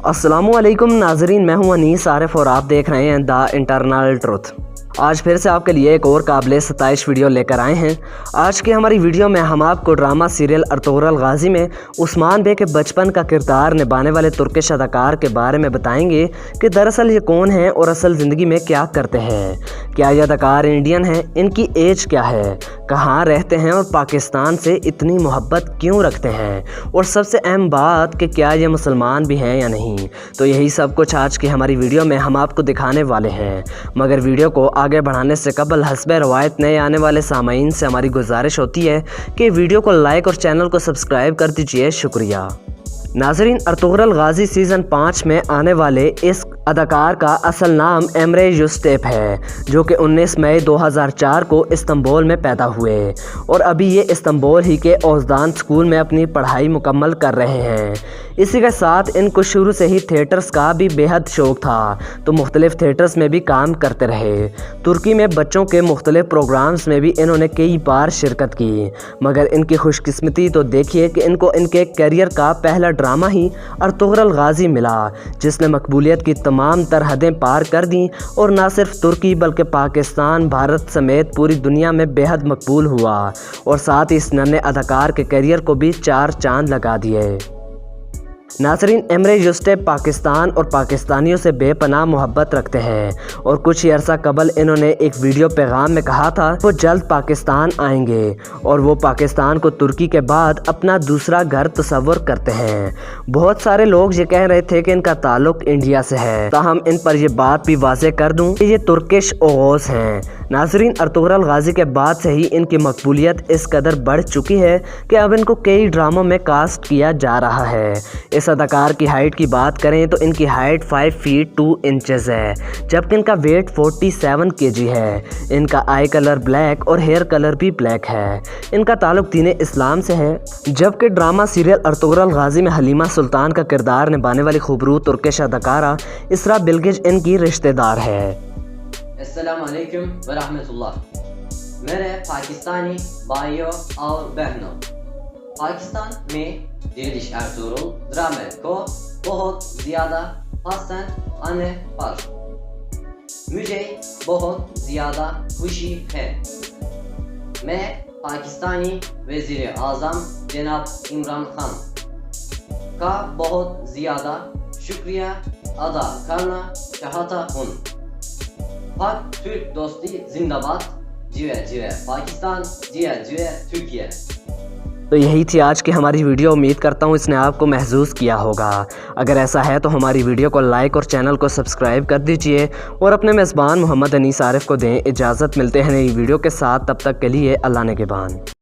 अस्सलामुअलैकुम नाजरीन, मैं हूं अनीस आरिफ और आप देख रहे हैं द इंटरनल ट्रुथ। आज फिर से आपके लिए एक और काबिल सताइश वीडियो लेकर आए हैं। आज की हमारी वीडियो में हम आपको ड्रामा सीरियल अर्तुगरुल गाजी में उस्मान बे के बचपन का किरदार निभाने वाले तुर्किश अदाकार के बारे में बताएंगे कि दरअसल ये कौन हैं और असल ज़िंदगी में क्या करते हैं। क्या ये अदाकार इंडियन हैं, इनकी एज क्या है, कहाँ रहते हैं और पाकिस्तान से इतनी मोहब्बत क्यों रखते हैं, और सबसे अहम बात कि क्या ये मुसलमान भी हैं या नहीं। तो यही सब कुछ आज की हमारी वीडियो में हम आपको दिखाने वाले हैं। मगर वीडियो को आगे बढ़ाने से कबल हस्बे रवायत नए आने वाले सामाईन से हमारी गुजारिश होती है कि वीडियो को लाइक और चैनल को सब्सक्राइब कर दीजिए। शुक्रिया। नाजरीन, अर्तुगरुल गाजी सीज़न 5 में आने वाले इस अदाकार का असल नाम एमरे यूस्टेप है, जो कि 19 मई 2004 को इस्तांबुल में पैदा हुए और अभी ये इस्तांबुल ही के ओज़दान स्कूल में अपनी पढ़ाई मुकम्मल कर रहे हैं। इसी के साथ इनको शुरू से ही थिएटर्स का भी बेहद शौक़ था, तो मुख्तलिफ़ थिएटर्स में भी काम करते रहे। तुर्की में बच्चों के मुख्तलिफ़ प्रोग्राम्स में भी इन्होंने कई बार शिरकत की। मगर इनकी खुशकिस्मती तो देखिए कि इनको इनके करियर का पहला ड्रामा ही अर्तुगरुल गाजी मिला, जिसने मकबूलियत की तमाम तर हदें पार कर दी और ना सिर्फ तुर्की बल्कि पाकिस्तान, भारत समेत पूरी दुनिया में बेहद मकबूल हुआ और साथ ही इस नन्हे अदाकार के करियर को भी 4 चांद लगा दिए। नाजरीन, एमरे यूस्टेप पाकिस्तान और पाकिस्तानियों से बेपनाह मोहब्बत रखते हैं और कुछ ही अर्सा कबल इन्होंने एक वीडियो पैगाम में कहा था वो जल्द पाकिस्तान आएंगे और वो पाकिस्तान को तुर्की के बाद अपना दूसरा घर तस्वर करते हैं। बहुत सारे लोग ये कह रहे थे कि इनका ताल्लुक इंडिया से है, ताहम इन पर यह बात भी वाज़ेह कर दूं कि ये तुर्किश ओगोस हैं। नाजरीन, अर्तुगरुल गाजी के बाद से ही इनकी मकबूलियत इस कदर बढ़ चुकी है कि अब इनको कई ड्रामों में कास्ट किया जा रहा है। इस अदाकार की हाइट की बात करें तो इनकी हाइट 5 फीट 2 इंचेस है, जबकि इनका वेट 47 kg है। इनका आई कलर ब्लैक और हेयर कलर भी ब्लैक है। इनका ताल्लुक दीन इस्लाम से है, जबकि ड्रामा सीरियल अर्तुगरुल गाजी में हलीमा सुल्तान का किरदार निभाने वाली खूबरू तुर्किश अदाकारा इसरा बिल्गिच इनकी रिश्तेदार है। अस्सलामुअलैकुम वरहमतुल्लाह। मेरे पाकिस्तानी भाइयों और बहनों, पाकिस्तान में डेलिश अर्तुगरुल ड्रामे को बहुत ज़्यादा पसंद आने पर मुझे बहुत ज़्यादा खुशी है। मैं पाकिस्तानी वज़ीर आज़म जनाब इमरान खान का बहुत ज़्यादा शुक्रिया अदा करना चाहता हूँ। पाक तुर्क दोस्ती जिंदाबाद, जिया जिया पाकिस्तान, जिया जिया तुर्किया। तो यही थी आज की हमारी वीडियो। उम्मीद करता हूँ इसने आपको महसूस किया होगा। अगर ऐसा है तो हमारी वीडियो को लाइक और चैनल को सब्सक्राइब कर दीजिए और अपने मेज़बान मोहम्मद अनीस आरिफ को दें इजाज़त। मिलते हैं नई वीडियो के साथ, तब तक के लिए अल्लाह ने के बान।